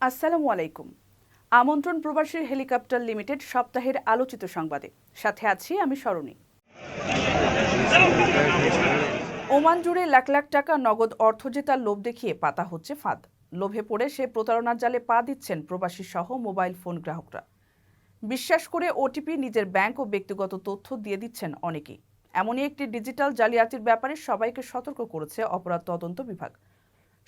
আসসালামু আলাইকুম। আমন্ত্রণ প্রবাসীর হেলিকপ্টার লিমিটেড সপ্তাহের আলোচিত সংবাদে সাথে আছি আমি সরণী। ওমান জুড়ে লাখ লাখ টাকা নগদ অর্থ জেতার লোভ দেখিয়ে পাতা হচ্ছে ফাঁদ। লোভে পড়ে সে প্রতারণার জালে পা দিচ্ছেন প্রবাসী সহ মোবাইল ফোন গ্রাহকরা। বিশ্বাস করে ওটিপি, নিজের ব্যাংক ও ব্যক্তিগত তথ্য দিয়ে দিচ্ছেন অনেকেই। এমনই একটি ডিজিটাল জালিয়াতির ব্যাপারে সবাইকে সতর্ক করেছে অপরাধ তদন্ত বিভাগ।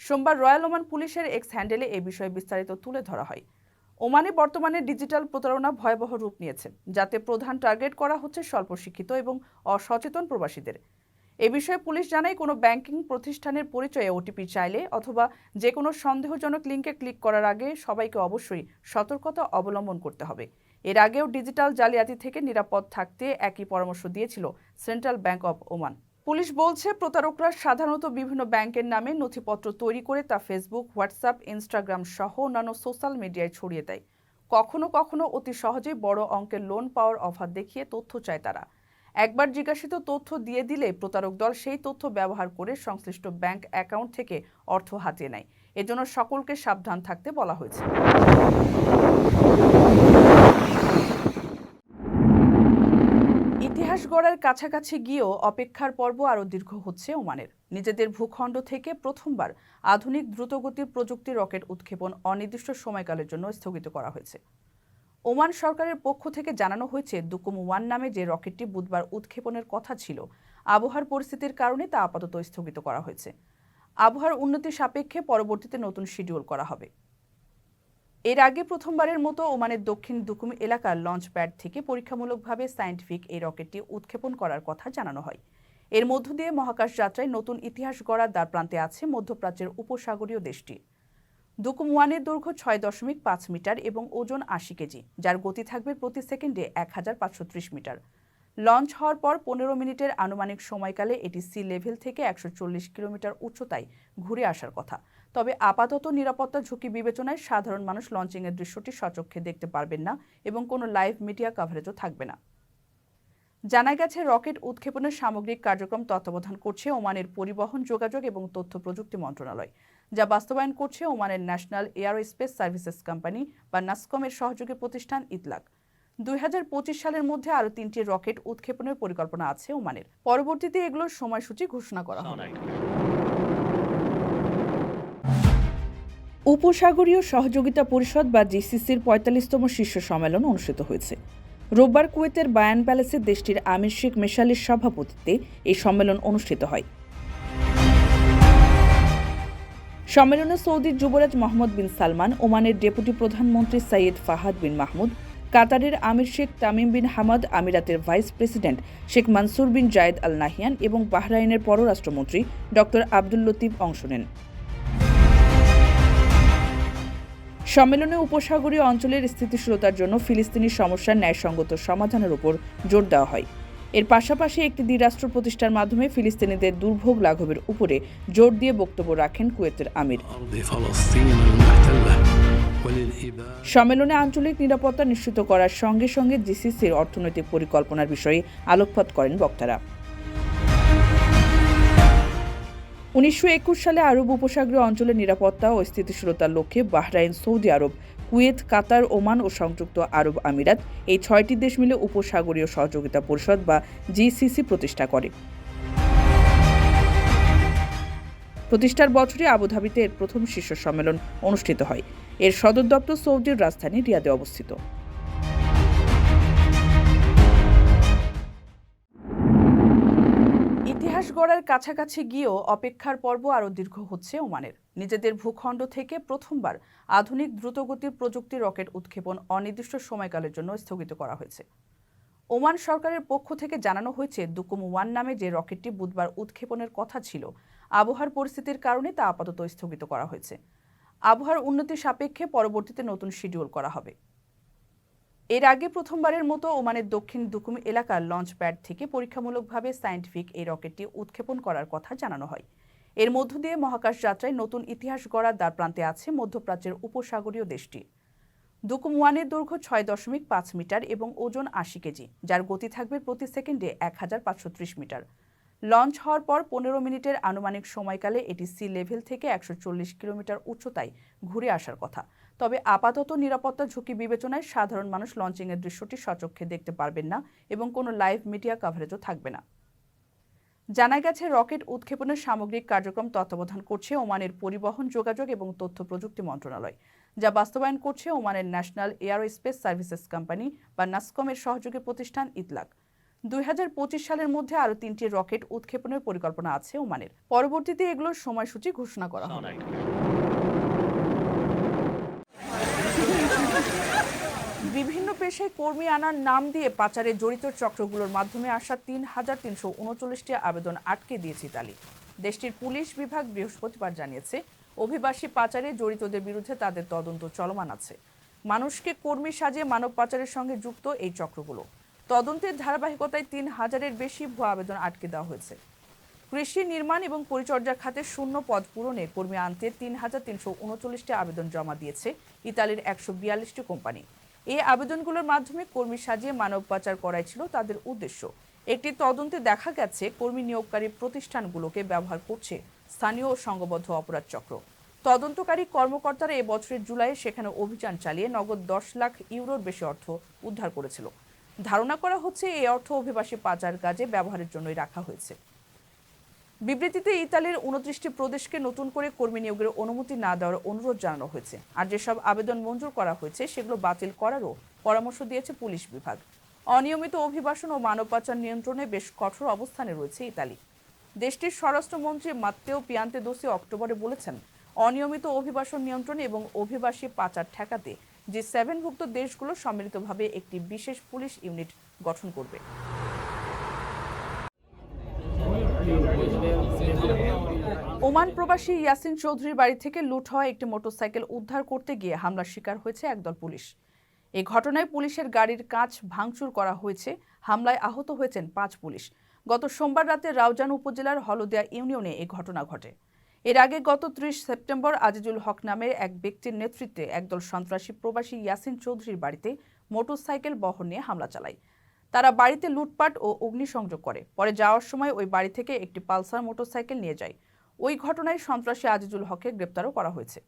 সোমবার রয়্যাল ওমান পুলিশের এক্স হ্যান্ডেলে এ বিষয়ে বিস্তারিত তুলে ধরা হয়। ওমানে বর্তমানে ডিজিটাল প্রতারণা ভয়াবহ রূপ নিয়েছে, যাতে প্রধান টার্গেট করা হচ্ছে স্বল্প শিক্ষিত এবং অসচেতন প্রবাসীদের। এ বিষয়ে পুলিশ জানায়, কোনো ব্যাংকিং প্রতিষ্ঠানের পরিচয়ে ওটিপি চাইলে অথবা যে কোনো সন্দেহজনক লিঙ্কে ক্লিক করার আগে সবাইকে অবশ্যই সতর্কতা অবলম্বন করতে হবে। এর আগেও ডিজিটাল জালিয়াতি থেকে নিরাপদ থাকতে একই পরামর্শ দিয়েছিল central bank of Oman. Police বলছে, প্রতারকরা সাধারণত বিভিন্ন ব্যাংকের নামে নথিপত্র তৈরি করে তা ফেসবুক, হোয়াটসঅ্যাপ, ইনস্টাগ্রাম সহ অন্যান্য সোশ্যাল মিডিয়ায় ছড়িয়ে দেয়। কখনো কখনো অতি সহজেই বড় অঙ্কের লোন পাওয়ার অফার দেখিয়ে তথ্য চায় তারা। একবার জিজ্ঞাসিত তথ্য দিয়ে দিলে প্রতারক দল সেই তথ্য ব্যবহার করে সংশ্লিষ্ট ব্যাংক অ্যাকাউন্ট থেকে অর্থ হাতিয়ে নেয়। এজন্য সকলকে সাবধান থাকতে বলা হয়েছে। ইতিহাস গড়ার কাছাকাছি গিয়েও অপেক্ষার পর্ব আরও দীর্ঘ হচ্ছে ওমানের। নিজেদের ভূখণ্ড থেকে প্রথমবার আধুনিক দ্রুতগতির প্রযুক্তি রকেট উৎক্ষেপণ অনির্দিষ্ট সময়কালের জন্য স্থগিত করা হয়েছে। ওমান সরকারের পক্ষ থেকে জানানো হয়েছে, দুকুম 1 নামে যে রকেটটি বুধবার উৎক্ষেপণের কথা ছিল, আবহাওয়ার পরিস্থিতির কারণে তা আপাতত স্থগিত করা হয়েছে। আবহাওয়ার উন্নতি সাপেক্ষে পরবর্তীতে নতুন শিডিউল করা হবে। এর আগে প্রথমবারের মতো ওমানের দক্ষিণ দুকুম এলাকার লঞ্চ প্যাড থেকে পরীক্ষামূলকভাবে সায়েন্টিফিক এই রকেটটি উৎক্ষেপণ করার কথা জানানো হয়। এর মধ্য দিয়ে মহাকাশ যাত্রায় নতুন ইতিহাস গড়ার দ্বারপ্রান্তে আছে মধ্যপ্রাচ্যের উপসাগরীয় দেশটি। দুকুম 1-এর দৈর্ঘ্য 6.5 মিটার এবং ওজন 80 কেজি, যার গতি থাকবে প্রতি সেকেন্ডে 1530 মিটার। লঞ্চ হওয়ার পর 15 মিনিটের আনুমানিক সময়কালে এটি সি লেভেল থেকে 140 কিলোমিটার উচ্চতায় ঘুরে আসার কথা। তবে আপাতত নিরাপত্তা ঝুঁকি বিবেচনায় সাধারণ মানুষ লঞ্চিংয়ের দৃশ্যটি সচক্ষে দেখতে পারবেন না এবং কোনো লাইভ মিডিয়া কভারেজও থাকবে না। জানা গেছে, রকেট উৎক্ষেপণের সামগ্রিক কার্যক্রম তত্ত্বাবধান করছে ওমানের পরিবহন, যোগাযোগ এবং তথ্য প্রযুক্তি মন্ত্রণালয়, যা বাস্তবায়ন করছে ওমানের ন্যাশনাল এয়ারোস্পেস সার্ভিসেস কোম্পানি বা নাসকমের সহযোগী প্রতিষ্ঠান ইতলাক। 2025 সালের মধ্যে আরও 3টি রকেট উৎক্ষেপণের পরিকল্পনা আছে ওমানের। পরবর্তীতে এগুলোর সময়সূচি ঘোষণা করা হবে। উপসাগরীয় সহযোগিতা পরিষদ বা জিসিসির 45তম শীর্ষ সম্মেলন অনুষ্ঠিত হয়েছে। রোববার কুয়েতের বায়ান প্যালেসে দেশটির আমির শেখ মেশালের সভাপতিত্বে এই সম্মেলন অনুষ্ঠিত হয়। সম্মেলনে সৌদির যুবরাজ মোহাম্মদ বিন সালমান, ওমানের ডেপুটি প্রধানমন্ত্রী সৈয়দ ফাহাদ বিন মাহমুদ, কাতারের আমির শেখ তামিম বিন হামাদ, আমিরাতের ভাইস প্রেসিডেন্ট শেখ মানসুর বিন জায়েদ আল নাহিয়ান এবং বাহরাইনের পররাষ্ট্রমন্ত্রী ডক্টর আব্দুল লতিফ অংশ নেন। সম্মেলনে উপসাগরীয় অঞ্চলের স্থিতিশীলতার জন্য ফিলিস্তিনি সমস্যার ন্যায়সঙ্গত সমাধানের উপর জোর দেওয়া হয়। এর পাশাপাশি একটি দ্বিরাষ্ট্র প্রতিষ্ঠার মাধ্যমে ফিলিস্তিনিদের দুর্ভোগ লাঘবের উপরে জোর দিয়ে বক্তব্য রাখেন কুয়েতের আমির। সম্মেলনে আঞ্চলিক নিরাপত্তা নিশ্চিত করার সঙ্গে সঙ্গে জিসিসির অর্থনৈতিক পরিকল্পনার বিষয়ে আলোকপাত করেন বক্তারা। 1921 সালে আরব উপসাগরীয় অঞ্চলের নিরাপত্তা ও স্থিতিশীলতার লক্ষ্যে বাহরাইন, সৌদি আরব, কুয়েত, কাতার, ওমান ও সংযুক্ত আরব আমিরাত এই 6টি দেশ মিলে উপসাগরীয় সহযোগিতা পরিষদ বা জিসিসি প্রতিষ্ঠা করে। প্রতিষ্ঠার বছরে আবুধাবিতে এর প্রথম শীর্ষ সম্মেলন অনুষ্ঠিত হয়। এর সদর দপ্তর সৌদির রাজধানী রিয়াদে অবস্থিত। ইতিহাস গড়ার কাছাকাছি গিয়েও অপেক্ষার পর্ব আরও দীর্ঘ হচ্ছে ওমানের। নিজেদের ভূখণ্ড থেকে প্রথমবার আধুনিক দ্রুতগতির প্রযুক্তি রকেট উৎক্ষেপণ অনির্দিষ্ট সময়কালের জন্য স্থগিত করা হয়েছে। ওমান সরকারের পক্ষ থেকে জানানো হয়েছে, দুকুম 1 নামে যে রকেটটি বুধবার উৎক্ষেপণের কথা ছিল, আবহাওয়ার পরিস্থিতির কারণে তা আপাতত স্থগিত করা হয়েছে। আবহাওয়ার উন্নতি সাপেক্ষে পরবর্তীতে নতুন শিডিউল করা হবে। এর আগে প্রথমবারের মতো ওমানের দক্ষিণ দুকুম এলাকার লঞ্চ প্যাড থেকে পরীক্ষামূলকভাবে সায়েন্টিফিক এই রকেটটি উৎক্ষেপণ করার কথা জানানো হয়। এর মধ্য দিয়ে মহাকাশ যাত্রায় নতুন ইতিহাস গড়ার দ্বারপ্রান্তে আছে মধ্যপ্রাচ্যের উপসাগরীয় দেশটি। দুকুম 1-এর দৈর্ঘ্য 6.5 মিটার এবং ওজন 80 কেজি, যার গতি থাকবে প্রতি সেকেন্ডে 1530 মিটার। লঞ্চ হওয়ার পর 15 মিনিটের আনুমানিক সময়কালে এটি সি লেভেল থেকে 140 কিলোমিটার উচ্চতায় ঘুরে আসার কথা। তবে আপাতত নিরাপত্তা ঝুঁকি বিবেচনায় সাধারণ মানুষ লঞ্চিংয়ের দৃশ্যটি সচক্ষে দেখতে পারবেন না এবং কোনো লাইভ মিডিয়া কভারেজও থাকবে না। জানা গেছে, রকেট উৎক্ষেপণের সামগ্রিক কার্যক্রম তত্ত্বাবধান করছে ওমানের পরিবহন, যোগাযোগ এবং তথ্য প্রযুক্তি মন্ত্রণালয়, যা বাস্তবায়ন করছে ওমানের ন্যাশনাল এয়ারোস্পেস সার্ভিসেস কোম্পানি বা নাসকমের সহযোগী প্রতিষ্ঠান ইতলাক। 2025 সালের মধ্যে আরও 3টি রকেট উৎক্ষেপণের পরিকল্পনা আছে ওমানের। পরবর্তীতে এগুলোর সময়সূচি ঘোষণা করা হবে। বিভিন্ন পেশায় কর্মী আনার নাম দিয়ে পাচারে জড়িত চক্রগুলোর মাধ্যমে আসা 3,339টি আবেদন আটকে দিয়েছে ইতালি। দেশটির পুলিশ বিভাগ বৃহস্পতিবার জানিয়েছে, অভিবাসী পাচারে জড়িতদের বিরুদ্ধে তাদের তদন্ত চলমান আছে। মানুষকে কর্মী সাজিয়ে মানব পাচারের সঙ্গে যুক্ত এই চক্রগুলো। তদন্তের ধারাবাহিকতায় 3,000-এর বেশি ভুয়া আবেদন আটকে দেওয়া হয়েছে। কৃষি, নির্মাণ এবং পরিচর্যা খাতে শূন্য পদ পূরণে কর্মী আনতে 3,339টি আবেদন জমা দিয়েছে ইতালির 142টি কোম্পানি। এই আবেদনগুলোর মাধ্যমে কর্মী সাজিয়ে মানব পাচার করাই ছিল তাদের উদ্দেশ্য। একটি তদন্তে দেখা গেছে, কর্মী নিয়োগকারী প্রতিষ্ঠানগুলোকে ব্যবহার করছে স্থানীয় ও সংঘবদ্ধ অপরাধ চক্র। তদন্তকারী কর্মকর্তারা এবছরের জুলাইয়ে সেখানে অভিযান চালিয়ে নগদ 10 লাখ ইউরোর বেশি অর্থ উদ্ধার করেছিল। ধারণা করা হচ্ছে, এই অর্থ অভিবাসী পাচার কাজে ব্যবহারের জন্যই রাখা হয়েছে। বিবৃতিতে ইতালির 29টি প্রদেশকে নতুন করে কর্মী নিয়োগের অনুমতি না দেওয়ার অনুরোধ জানানো হয়েছে। আর যেসব আবেদন মঞ্জুর করা হয়েছে সেগুলো বাতিল করারও পরামর্শ দিয়েছে পুলিশ বিভাগ। অনিয়মিত অভিবাসন ও মানব পাচার নিয়ন্ত্রণে বেশ কঠোর অবস্থানে রয়েছে ইতালি। দেশটির স্বরাষ্ট্রমন্ত্রী মাত্তেও পিয়ান্তেদোসি অক্টোবরে বলেছেন, অনিয়মিত অভিবাসন নিয়ন্ত্রণে এবং অভিবাসী পাচার ঠেকাতে G7ভুক্ত দেশগুলো সম্মিলিতভাবে একটি বিশেষ পুলিশ ইউনিট গঠন করবে। ওমান প্রবাসী ইয়াসিন চৌধুরীর বাড়ি থেকে লুট হওয়া একটি মোটরসাইকেল উদ্ধার করতে গিয়ে হামলার শিকার হয়েছে একদল পুলিশ। এই ঘটনায় পুলিশের গাড়ির কাঁচ ভাঙচুর করা হয়েছে। হামলায় আহত হয়েছেন 5 পুলিশ। গত সোমবার রাতে রাউজান উপজেলার হলদিয়া ইউনিয়নে এই ঘটনা ঘটে। এর আগে গত 30 সেপ্টেম্বর আজিজুল হক নামের এক ব্যক্তির নেতৃত্বে একদল সন্ত্রাসী প্রবাসী ইয়াসিন চৌধুরীর বাড়িতে মোটরসাইকেল বহর নিয়ে হামলা চালায়। তারা বাড়িতে লুটপাট ও অগ্নিসংযোগ করে। পরে যাওয়ার সময় ওই বাড়ি থেকে একটি পালসার মোটরসাইকেল নিয়ে যায়। ওই ঘটনায় সন্ত্রাসী আজিজুল হককে গ্রেপ্তারও করা হয়েছে।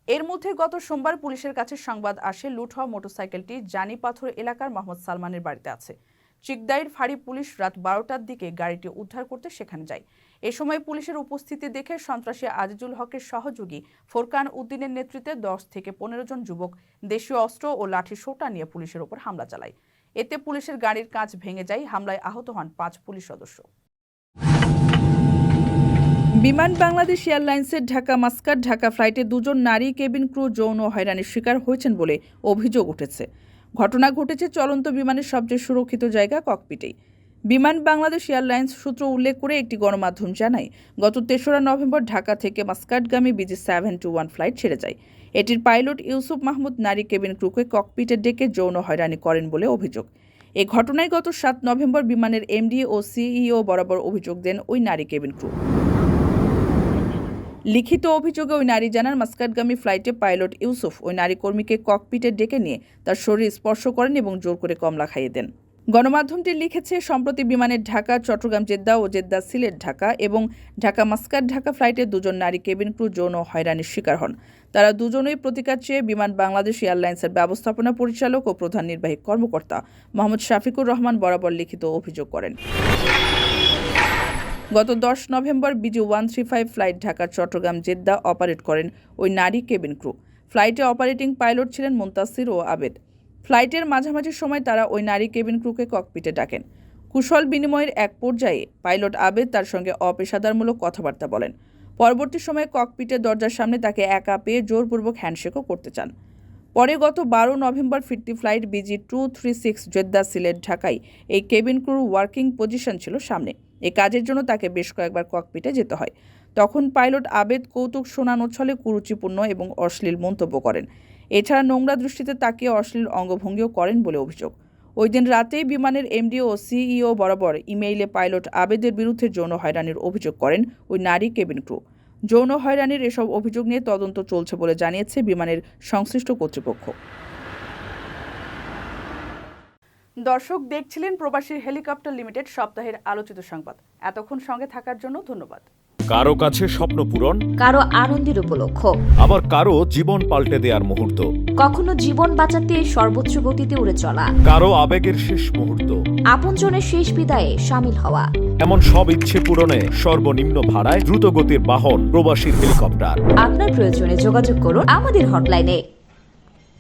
এর মধ্যে গত সোমবার পুলিশের কাছে সংবাদ আসে, লুট হওয়া মোটরসাইকেলটি জানিপাথর এলাকার মোহাম্মদ সালমানের বাড়িতে আছে। চিকদাইর ফাঁড়ি পুলিশ রাত 12টার দিকে গাড়িটি উদ্ধার করতে সেখানে যায়। এ সময় পুলিশের উপস্থিতি দেখে সন্ত্রাসী আজিজুল হকের সহযোগী ফোরকান উদ্দিনের নেতৃত্বে 10 থেকে 15 জন যুবক দেশীয় অস্ত্র ও লাঠি সোঁটা নিয়ে পুলিশের ওপর হামলা চালায়। এতে পুলিশের গাড়ির কাঁচ ভেঙে যায়। হামলায় আহত হন 5 পুলিশ সদস্য। বিমান বাংলাদেশ এয়ারলাইন্সের ঢাকা মাস্কাট ঢাকা ফ্লাইটে 2 জন নারী কেবিন ক্রু যৌন হয়রানির শিকার হয়েছেন বলে অভিযোগ উঠেছে। ঘটনা ঘটেছে চলন্ত বিমানের সবচেয়ে সুরক্ষিত জায়গা ককপিটেই। বিমান বাংলাদেশ এয়ারলাইন্স সূত্র উল্লেখ করে একটি গণমাধ্যম জানায়, গত 3রা নভেম্বর ঢাকা থেকে মাস্কাটগামী BG721 ফ্লাইট ছেড়ে যায়। এটির পাইলট ইউসুফ মাহমুদ নারী কেবিন ক্রুকে ককপিটে ডেকে যৌন হয়রানি করেন বলে অভিযোগ। এ ঘটনায় গত 7 নভেম্বর বিমানের এমডি ও সিইও বরাবর অভিযোগ দেন ওই নারী কেবিন ক্রু। লিখিত অভিযোগে ওই নারী জানান, মাস্কাটগামী ফ্লাইটে পাইলট ইউসুফ ওই নারী কর্মীকে ককপিটে ডেকে নিয়ে তার শরীর স্পর্শ করেন এবং জোর করে কমলা খাইয়ে দেন। গণমাধ্যমটি লিখেছে, সম্প্রতি বিমানের ঢাকা চট্টগ্রাম জেদ্দা ও জেদ্দা সিলেট ঢাকা এবং ঢাকা মাস্কাট ঢাকা ফ্লাইটে 2 জন নারী কেবিন ক্রু যৌন হয়রানির শিকার হন। তারা দুজনেই প্রতিকার চেয়ে বিমান বাংলাদেশ এয়ারলাইন্সের ব্যবস্থাপনা পরিচালক ও প্রধান নির্বাহী কর্মকর্তা মোহাম্মদ শাফিকুর রহমান বরাবর লিখিত অভিযোগ করেন। গত 10 November BG135 flight Dhaka Chattogram Jeddah operate করেন ওই নারী কেবিন ক্রু। ফ্লাইটে অপারেটিং পাইলট ছিলেন মুনতাসির ও আবেদ। ফ্লাইটের মাঝামাঝি সময় তারা ওই নারী কেবিন ক্রুকে ককপিটে ডাকেন। কুশল বিনিময়ের এক পর্যায়ে পাইলট আবেদ তার সঙ্গে অপেশাদারমূলক কথাবার্তা বলেন। পরবর্তী সময়ে ককপিটের দরজার সামনে তাকে একা পেয়ে জোরপূর্বক হ্যান্ডশেকও করতে চান। পরে গত 12 নভেম্বর ফিরতি ফ্লাইট BG236 জেদ্দা সিলেট ঢাকায় এই কেবিন ক্রুর ওয়ার্কিং পজিশন ছিল সামনে। এই কাজের জন্য তাকে বেশ কয়েকবার ককপিটে যেতে হয়। তখন পাইলট আবেদ কৌতুক শোনানো ছলে কুরুচিপূর্ণ এবং অশ্লীল মন্তব্য করেন। এছাড়া নোংরা দৃষ্টিতে তাকিয়ে অশ্লীল অঙ্গভঙ্গিও করেন বলে অভিযোগ। ওই দিন রাতেই বিমানের এমডি ও সিইও বরাবর ইমেইলে পাইলট আবেদের বিরুদ্ধে যৌন হয়রানির অভিযোগ করেন ওই নারী কেবিন ক্রু। যৌন হয়রানির এসব অভিযোগ নিয়ে তদন্ত চলছে বলে জানিয়েছে বিমানের সংশ্লিষ্ট কর্তৃপক্ষ। দর্শক দেখছিলেন প্রবাসী হেলিকপ্টার লিমিটেড সপ্তাহের আলোচিত সংবাদ। এতক্ষণ সঙ্গে থাকার জন্য ধন্যবাদ। কারো কাছে স্বপ্ন পূরণ, কারো আনন্দের উপলক্ষ, আবার কারো জীবন পাল্টে দেওয়ার মুহূর্ত, কখনো জীবন বাঁচাতে সর্বোচ্চ গতিতে উড়ে চলা, কারো আবেগের শেষ মুহূর্ত। আপনজনের শেষ বিদায়ে শামিল হওয়া। এমন সব ইচ্ছে পূরণে সর্বনিম্ন ভাড়ায় দ্রুতগতির বাহন প্রবাসীর হেলিকপ্টার। আপনার প্রয়োজনে যোগাযোগ করুন আমাদের হটলাইনে।